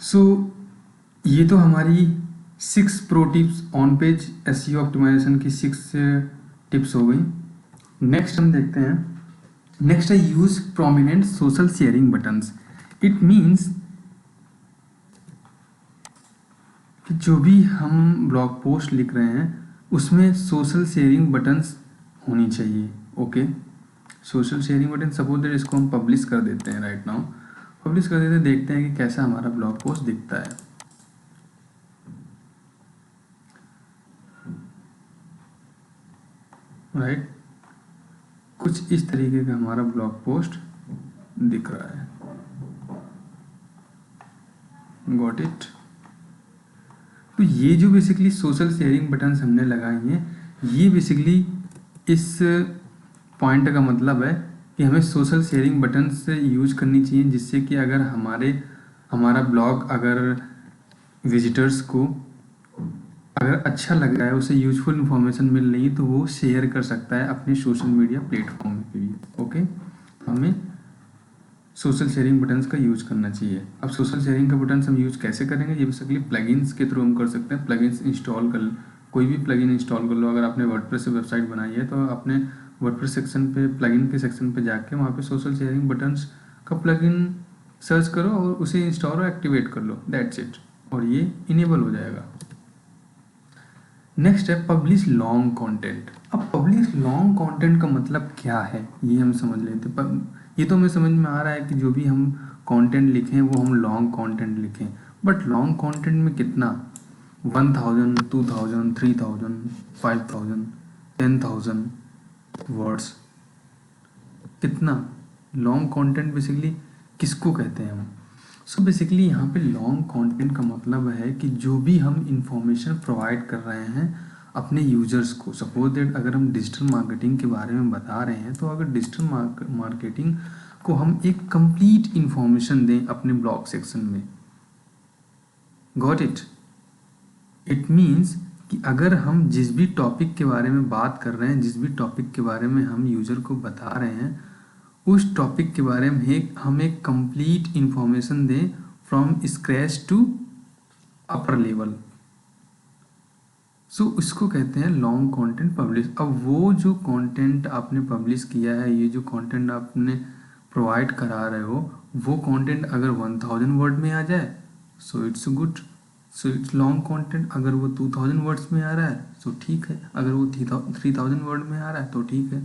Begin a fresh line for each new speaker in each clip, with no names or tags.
सो ये तो हमारी 6 pro tips on page SEO optimization की 6 टिप्स हो गई। नेक्स्ट हम देखते हैं, नेक्स्ट है use prominent social sharing buttons. It means कि जो भी हम ब्लॉग पोस्ट लिख रहे हैं उसमें सोशल शेयरिंग बटन्स होनी चाहिए। Okay, social sharing button, suppose that इसको हम पब्लिश कर देते हैं, राइट नाउ पब्लिश कर देते हैं, देखते हैं कि कैसा हमारा ब्लॉग पोस्ट दिखता है। राइट, कुछ इस तरीके का हमारा ब्लॉग पोस्ट दिख रहा है। Got it. तो ये जो बेसिकली सोशल शेयरिंग बटन्स हमने लगाए हैं, ये बेसिकली इस पॉइंट का मतलब है कि हमें सोशल शेयरिंग बटन्स यूज करनी चाहिए, जिससे कि अगर हमारा ब्लॉग अगर विजिटर्स को अगर अच्छा लग रहा है, उसे यूजफुल इन्फॉर्मेशन मिल रही है, तो वो शेयर कर सकता है अपने सोशल मीडिया प्लेटफॉर्म पे भी। ओके, हमें सोशल शेयरिंग बटन्स का यूज करना चाहिए। अब सोशल शेयरिंग का बटन्स हम यूज कैसे करेंगे, ये बेसिकली प्लगइन्स के थ्रू हम कर सकते हैं। प्लगइन्स इंस्टॉल कर, कोई भी प्लगइन इंस्टॉल कर लो। अगर आपने वर्डप्रेस से वेबसाइट बनाई है तो आपने वर्डप्रेस सेक्शन पे, प्लगइन के सेक्शन पे जाके वहाँ पे सोशल शेयरिंग बटन्स का प्लगइन सर्च करो और उसे इंस्टॉल और एक्टिवेट कर लो, दैट्स इट, और ये इनेबल हो जाएगा। नेक्स्ट है पब्लिश लॉन्ग कंटेंट। अब पब्लिश लॉन्ग कंटेंट का मतलब क्या है ये हम समझ लेते हैं। ये तो हमें समझ में आ रहा है कि जो भी हम कंटेंट लिखें वो हम लॉन्ग कंटेंट लिखें, बट लॉन्ग कंटेंट में कितना, 1000, 2000, 3000, 5000, 10,000 वर्ड्स, कितना लॉन्ग कंटेंट बेसिकली किसको कहते हैं हम। सो बेसिकली यहाँ पे लॉन्ग कंटेंट का मतलब है कि जो भी हम इंफॉर्मेशन प्रोवाइड कर रहे हैं अपने यूजर्स को, सपोज दैट अगर हम डिजिटल मार्केटिंग के बारे में बता रहे हैं, तो अगर डिजिटल मार्केटिंग को हम एक कंप्लीट इंफॉर्मेशन दें अपने ब्लॉग सेक्शन में, गॉट इट। इट मीन्स कि अगर हम जिस भी टॉपिक के बारे में बात कर रहे हैं, जिस भी टॉपिक के बारे में हम यूजर को बता रहे हैं, उस टॉपिक के बारे में हम एक कंप्लीट इंफॉर्मेशन दें from scratch to upper level. So इसको कहते हैं लॉन्ग कंटेंट पब्लिश। अब वो जो कंटेंट आपने पब्लिश किया है, ये जो कंटेंट आपने प्रोवाइड करा रहे हो, वो कंटेंट अगर 1000 वर्ड में आ जाए so it's good, so it's long content. अगर वो 2000 वर्ड्स में आ रहा है सो ठीक है, अगर वो 3000 वर्ड में आ रहा है तो ठीक है।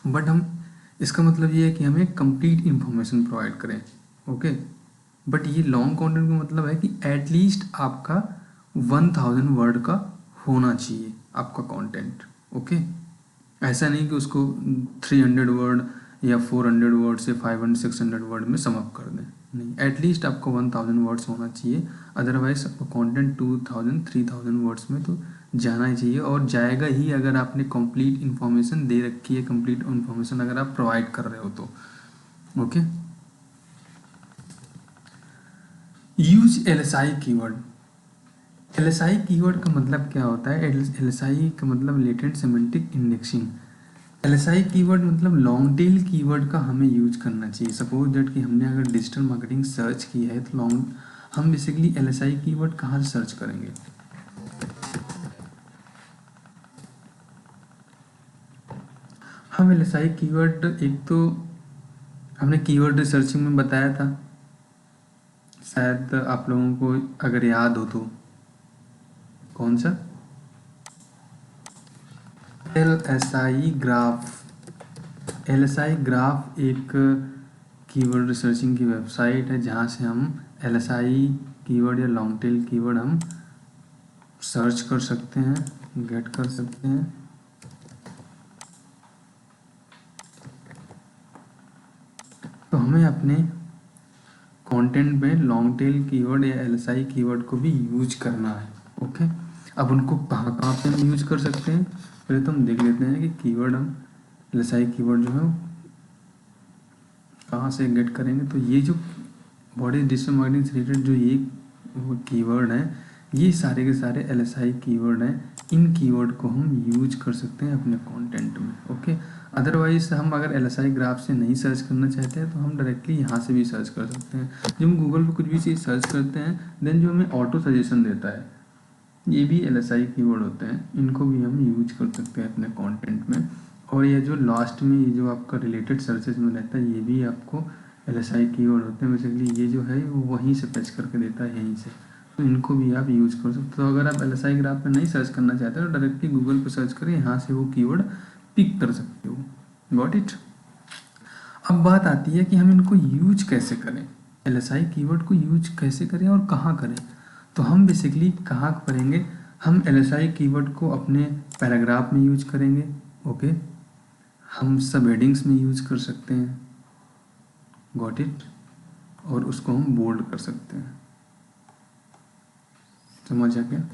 बट हम, इसका मतलब ये है कि हमें कंप्लीट इंफॉर्मेशन प्रोवाइड करें। ओके, बट ये लॉन्ग कंटेंट का मतलब है कि एटलीस्ट आपका 1000 वर्ड का होना चाहिए आपका कंटेंट। ओके, ऐसा नहीं कि उसको 300 वर्ड या 400 वर्ड से 500 600 वर्ड में सम अप कर दें, नहीं, एटलीस्ट आपको 1000 वर्ड्स होना चाहिए। अदरवाइज आपका कंटेंट 2000 3000 वर्ड्स में तो जाना ही चाहिए, और जाएगा ही अगर आपने कंप्लीट इन्फॉर्मेशन दे रखी है, कंप्लीट इन्फॉर्मेशन अगर आप प्रोवाइड कर रहे हो तो। Okay, use LSI keyword. LSI keyword का मतलब क्या होता है, एलएसआई का मतलब latent semantic indexing. LSI keyword मतलब लॉन्ग टेल कीवर्ड का हमें यूज करना चाहिए। सपोज दैट कि हमने अगर डिजिटल मार्केटिंग सर्च की है तो हम बेसिकली एलएसआई कीवर्ड कहाँ से सर्च करेंगे। हम एलएसआई कीवर्ड, एक तो हमने कीवर्ड रिसर्चिंग में बताया था, शायद आप लोगों को अगर याद हो तो, कौन सा, एलएसआई ग्राफ। एलएसआई ग्राफ एक कीवर्ड रिसर्चिंग की वेबसाइट है जहाँ से हम एलएसआई कीवर्ड या लॉन्ग टेल कीवर्ड हम सर्च कर सकते हैं, गेट कर सकते हैं। तो हमें अपने कंटेंट में लॉन्ग टेल कीवर्ड या एलएसआई कीवर्ड को भी यूज करना है। ओके, अब उनको कहाँ कहाँ पे हम यूज कर सकते हैं, पहले तो हम देख लेते हैं कि कीवर्ड हम एलएसआई कीवर्ड जो है कहाँ से गेट करेंगे। तो ये जो बॉडी डिजिटल मार्केटिंग से रिलेटेड जो ये कीवर्ड हैं, ये सारे के सारे एलएसआई कीवर्ड हैं। इन कीवर्ड को हम यूज कर सकते हैं अपने कंटेंट में। ओके, अदरवाइज हम अगर LSI ग्राफ से नहीं सर्च करना चाहते हैं तो हम डायरेक्टली यहाँ से भी सर्च कर सकते हैं। जब हम गूगल पर कुछ भी चीज़ सर्च करते हैं देन जो हमें ऑटो सजेशन देता है, ये भी LSI कीवर्ड होते हैं, इनको भी हम यूज कर सकते हैं अपने कंटेंट में। और ये जो लास्ट में ये जो आपका रिलेटेड सर्चेज में रहता है ये भी आपको LSI कीवर्ड होते हैं। बेसिकली ये जो है वो वहीं से फेच करके देता है, यहीं से, तो इनको भी आप यूज कर सकते हो। तो अगर आप LSI ग्राफ में नहीं सर्च करना चाहते तो डायरेक्टली गूगल पर सर्च करें, यहाँ से वो कीवर्ड पिक कर सकते हो। Got it. अब बात आती है कि हम इनको यूज कैसे करें, LSI कीवर्ड को यूज कैसे करें और कहाँ करें। तो हम बेसिकली कहाँ करेंगे, हम LSI कीवर्ड को अपने पैराग्राफ में यूज करेंगे। ओके, हम सब हेडिंग्स में यूज कर सकते हैं। Got it. और उसको हम बोल्ड कर सकते हैं। समझ आ गया।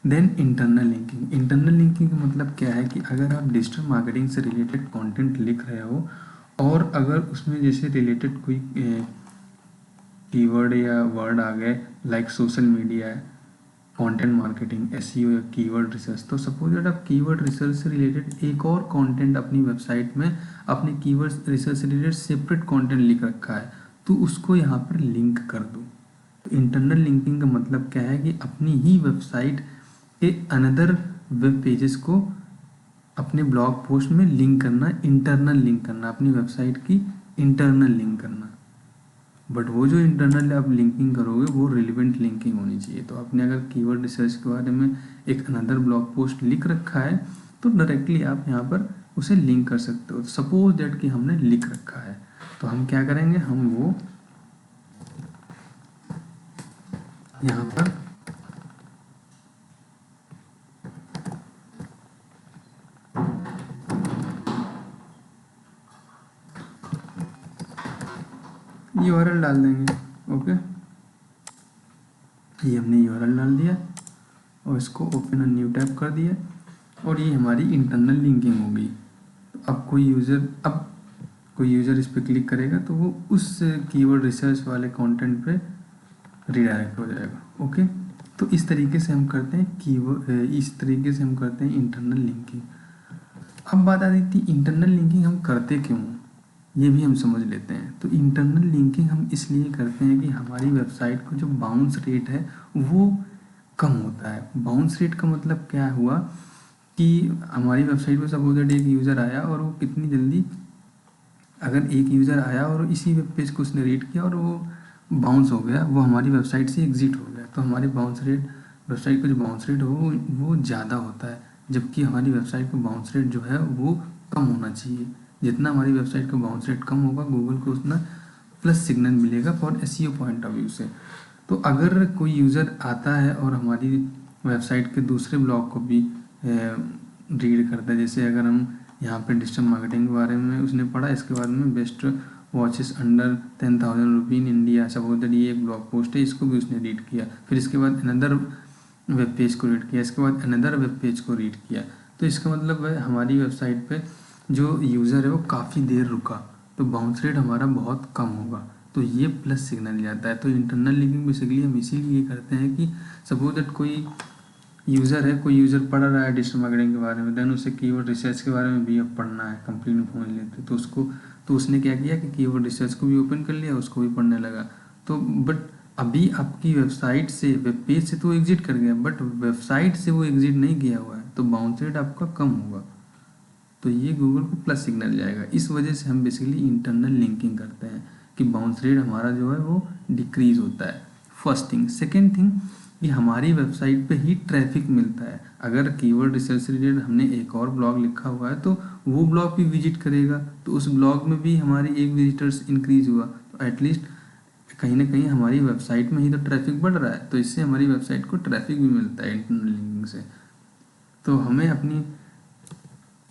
Then internal linking. Internal linking का मतलब क्या है कि अगर आप डिजिटल मार्केटिंग से रिलेटेड कंटेंट लिख रहे हो और अगर उसमें जैसे रिलेटेड कोई कीवर्ड या वर्ड आ गए like social media, content marketing, SEO या कीवर्ड रिसर्च, तो सपोज दैट आप कीवर्ड रिसर्च से रिलेटेड एक और कंटेंट अपनी वेबसाइट में अपने कीवर्ड रिसर्च से रिलेटेड सेपरेट कंटेंट लिख रखा है तो उसको यहाँ पर लिंक कर दो। तो इंटरनल लिंकिंग का मतलब क्या है कि अपनी ही वेबसाइट के अनदर वेब पेजेस को अपने ब्लॉग पोस्ट में लिंक करना, इंटरनल लिंक करना, अपनी वेबसाइट की इंटरनल लिंक करना। बट वो जो इंटरनल आप लिंकिंग करोगे वो रिलेवेंट लिंकिंग होनी चाहिए। तो आपने अगर कीवर्ड रिसर्च के बारे में एक अनदर ब्लॉग पोस्ट लिख रखा है तो डायरेक्टली आप यहाँ पर उसे लिंक कर सकते हो। सपोज दैट कि हमने लिख रखा है तो हम क्या करेंगे, हम वो यहाँ पर URL डाल देंगे। ओके, ये हमने URL डाल दिया और इसको ओपन अ न्यू टैब कर दिया और ये हमारी इंटरनल लिंकिंग हो गई। अब कोई यूज़र इस पर क्लिक करेगा तो वो उस कीवर्ड रिसर्च वाले कंटेंट पे रिडायरेक्ट हो जाएगा। ओके, तो इस तरीके से हम करते हैं इस तरीके से हम करते हैं इंटरनल लिंकिंग। अब बात आती थी इंटरनल लिंकिंग हम करते क्यों, ये भी हम समझ लेते हैं। तो इंटरनल लिंकिंग हम इसलिए करते हैं कि हमारी वेबसाइट का जो बाउंस रेट है वो कम होता है। बाउंस रेट का मतलब क्या हुआ कि हमारी वेबसाइट पर सपोज दैट एक यूज़र आया और वो कितनी जल्दी, अगर एक यूज़र आया और इसी वेब पेज को उसने रीड किया और वो बाउंस हो गया, वो हमारी वेबसाइट से एग्जिट हो गया, तो हमारी बाउंस रेट, वेबसाइट का जो बाउंस रेट हो वो ज़्यादा होता है। जबकि हमारी वेबसाइट का बाउंस रेट जो है वो कम होना चाहिए। जितना हमारी वेबसाइट का बाउंस रेट कम होगा गूगल को उतना प्लस सिग्नल मिलेगा for SEO point of view से। तो अगर कोई यूज़र आता है और हमारी वेबसाइट के दूसरे ब्लॉग को भी रीड करता है, जैसे अगर हम यहाँ पे डिजिटल मार्केटिंग के बारे में उसने पढ़ा, इसके बाद में best watches under 10,000 rupee in India, suppose that ये एक ब्लॉग पोस्ट है, इसको भी उसने रीड किया, फिर इसके बाद अनदर वेब पेज को रीड किया, इसके बाद अनदर वेब पेज को रीड किया, तो इसका मतलब है हमारी वेबसाइट पे जो यूज़र है वो काफ़ी देर रुका तो बाउंस रेट हमारा बहुत कम होगा, तो ये प्लस सिग्नल जाता है। तो इंटरनल लिंकिंग बेसिकली हम इसीलिए करते हैं कि सपोज दैट कोई यूज़र पढ़ रहा है डिजिटल मार्केटिंग के बारे में, देन उसे कीवर्ड रिसर्च के बारे में भी अब पढ़ना है, कंप्लीट में समझ लेते तो उसने क्या किया कि कीवर्ड रिसर्च को भी ओपन कर लिया, उसको भी पढ़ने लगा। तो बट अभी आपकी वेबसाइट से, वेब पेज से तो एग्जिट कर गया, बट वेबसाइट से वो एग्जिट नहीं किया हुआ है, तो बाउंस रेट आपका कम होगा, तो ये गूगल को प्लस सिग्नल जाएगा। इस वजह से हम बेसिकली इंटरनल लिंकिंग करते हैं कि बाउंस रेट हमारा जो है वो डिक्रीज होता है। First thing. सेकेंड थिंग कि हमारी वेबसाइट पे ही ट्रैफिक मिलता है। अगर कीवर्ड रिसर्च से रिलेटेड हमने एक और ब्लॉग लिखा हुआ है तो वो ब्लॉग भी विजिट करेगा, तो उस ब्लॉग में भी हमारी एक विजिटर्स इंक्रीज हुआ, तो एटलीस्ट कहीं ना कहीं हमारी वेबसाइट में ही तो ट्रैफिक बढ़ रहा है, तो इससे हमारी वेबसाइट को ट्रैफिक भी मिलता है इंटरनल लिंकिंग से। तो हमें अपनी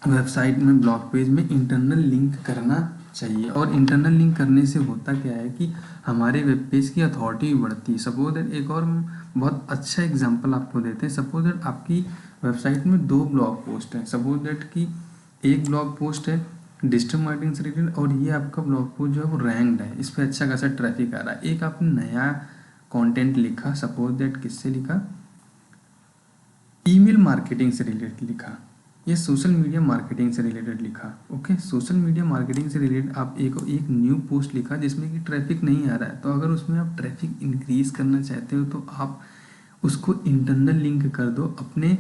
वेबसाइट में, ब्लॉग पेज में इंटरनल लिंक करना चाहिए। और इंटरनल लिंक करने से होता क्या है कि हमारे वेब पेज की अथॉरिटी भी बढ़ती है। सपोज दैट एक और बहुत अच्छा एग्जांपल आपको देते हैं। सपोज दैट आपकी वेबसाइट में 2 ब्लॉग पोस्ट हैं। सपोज दैट कि एक ब्लॉग पोस्ट है डिजिटल मार्केटिंग से रिलेटेड और ये आपका ब्लॉग पोस्ट जो है वो रैंक्ड है, इस पर अच्छा खासा ट्रैफिक आ रहा है। एक आपने नया कॉन्टेंट लिखा, सपोज दैट किससे लिखा, ईमेल मार्केटिंग से रिलेटेड लिखा, ये सोशल मीडिया मार्केटिंग से रिलेटेड लिखा। ओके, सोशल मीडिया मार्केटिंग से रिलेटेड आप एक न्यू पोस्ट लिखा जिसमें कि ट्रैफिक नहीं आ रहा है, तो अगर उसमें आप ट्रैफिक इंक्रीज करना चाहते हो तो आप उसको इंटरनल लिंक कर दो अपने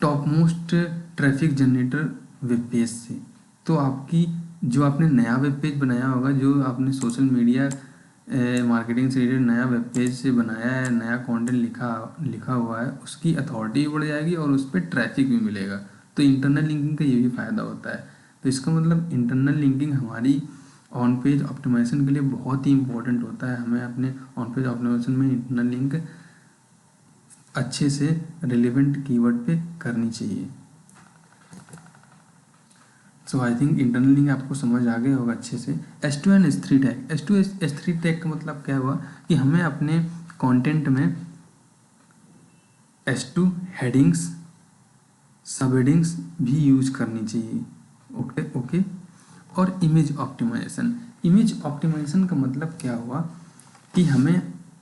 top most traffic generator web page से। तो आपकी जो आपने नया वेब पेज बनाया होगा, जो आपने सोशल मीडिया मार्केटिंग से रिलेटेड नया वेब पेज से बनाया है, नया कंटेंट लिखा हुआ है, उसकी अथॉरिटी भी बढ़ जाएगी और उस पर ट्रैफिक भी मिलेगा। तो इंटरनल लिंकिंग का ये भी फ़ायदा होता है। तो इसका मतलब इंटरनल लिंकिंग हमारी ऑन पेज ऑप्टिमाइजेशन के लिए बहुत ही इंपॉर्टेंट होता है। हमें अपने ऑन पेज ऑप्टिमाइजेशन में इंटरनल लिंक अच्छे से रिलेवेंट कीवर्ड पे करनी चाहिए। सो आई थिंक इंटरनल लिंक आपको समझ आ गया होगा अच्छे से। S2 and S3 tag, S2 S3 tag का मतलब क्या हुआ कि हमें अपने कंटेंट में S2 हेडिंग्स, सब हेडिंग्स भी यूज करनी चाहिए। ओके। और इमेज ऑप्टिमाइजेशन, इमेज ऑप्टिमाइजेशन का मतलब क्या हुआ कि हमें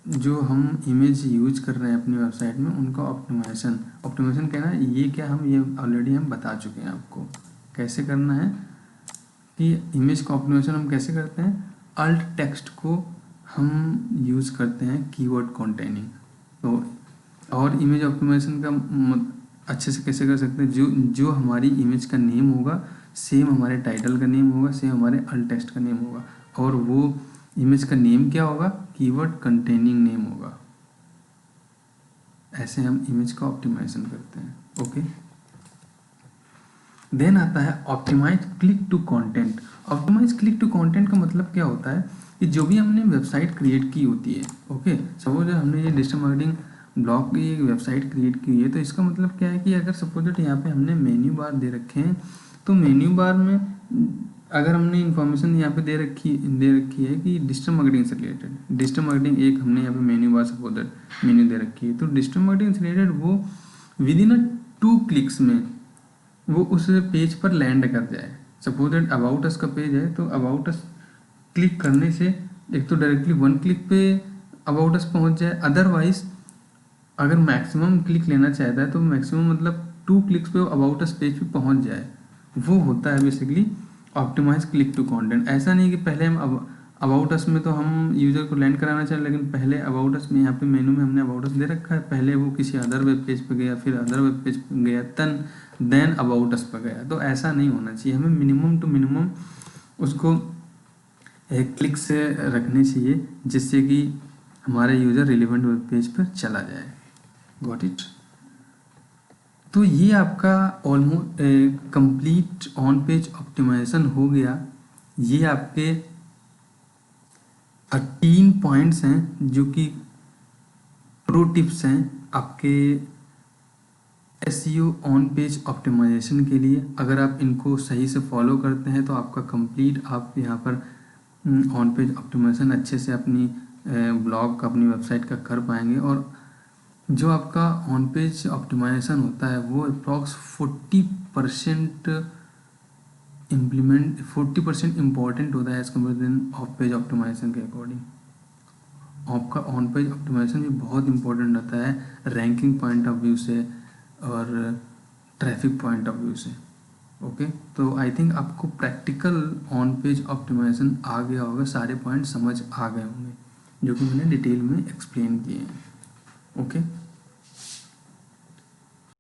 जो हम इमेज यूज कर रहे हैं अपनी वेबसाइट में उनका ऑप्टिमाइजेशन कहना है। ये क्या ये ऑलरेडी हम बता चुके हैं आपको कैसे करना है कि इमेज का ऑप्टिमाइजेशन हम कैसे करते हैं। अल्ट टेक्स्ट को हम यूज़ करते हैं कीवर्ड कंटेनिंग। तो और इमेज ऑप्टिमाइजेशन का अच्छे से कैसे कर सकते हैं, जो हमारी इमेज का नेम होगा सेम हमारे टाइटल का नेम होगा, सेम हमारे अल्ट टेक्स्ट का नेम होगा, और वो इमेज का नेम क्या होगा, कीवर्ड कंटेनिंग नेम होगा। ऐसे हम इमेज का ऑप्टिमाइजेशन करते हैं। ओके, देन आता है optimize click to content. Optimize click to content का मतलब क्या होता है कि जो भी हमने वेबसाइट क्रिएट की होती है, ओके, सपोज हमने ये डिजिटल मार्केटिंग ब्लॉग की एक वेबसाइट क्रिएट की है, तो इसका मतलब क्या है कि अगर सपोज यहाँ पे हमने मेन्यू बार दे रखे हैं, तो मेन्यू बार में अगर हमने इन्फॉर्मेशन यहाँ पे दे रखी है कि डिजिटल मार्केटिंग से रिलेटेड, डिजिटल मार्केटिंग एक हमने यहाँ पे मेन्यू बार सपोज मेन्यू दे रखी है, तो डिजिटल मार्केटिंग से रिलेटेड वो विद इन 2 क्लिक्स में वो उस पेज पर लैंड कर जाए। सपोज दैट अबाउट अस का पेज है, तो अबाउट अस क्लिक करने से एक तो डायरेक्टली 1 क्लिक पे अबाउट अस पहुंच जाए, अदरवाइज अगर मैक्सिमम क्लिक लेना चाहता है तो मैक्सिमम मतलब 2 क्लिक्स पे अबाउट अस पेज पे पहुंच जाए। वो होता है basically optimize click to content. ऐसा नहीं कि पहले हम अबाउट अस में तो हम यूज़र को लैंड कराना चाहिए, लेकिन पहले अबाउट अस में यहाँ पे मेनू में हमने अबाउट अस दे रखा है, पहले वो किसी अदर वेब पेज पे गया, फिर अदर वेब पेज पे गया, देन अबाउट अस पर गया। तो ऐसा नहीं होना चाहिए, हमें मिनिमम टू मिनिमम उसको एक क्लिक से रखने चाहिए जिससे कि हमारा यूज़र रिलेवेंट वेब पेज पर चला जाए। Got it. तो ये आपका almost complete on page optimization हो गया। ये आपके 3 पॉइंट्स हैं जो कि प्रो टिप्स हैं आपके एसईओ ऑन पेज ऑप्टिमाइजेशन के लिए। अगर आप इनको सही से फॉलो करते हैं तो आपका कंप्लीट आप यहाँ पर ऑन पेज ऑप्टिमाइजेशन अच्छे से अपनी ब्लॉग अपनी वेबसाइट का कर पाएंगे। और जो आपका ऑन पेज ऑप्टिमाइजेशन होता है वो अप्रॉक्स 40% 40% इम्पॉर्टेंट होता है as compare off page optimization के अकॉर्डिंग। आपका ऑन पेज ऑप्टिमाइजेशन भी बहुत इंपॉर्टेंट होता है रैंकिंग पॉइंट ऑफ व्यू से और ट्रैफिक पॉइंट ऑफ व्यू से। ओके, तो आई थिंक आपको प्रैक्टिकल ऑन पेज ऑप्टिमाइजेशन आ गया होगा, सारे पॉइंट समझ आ गए होंगे जो कि मैंने डिटेल में एक्सप्लेन किए हैं। ओके।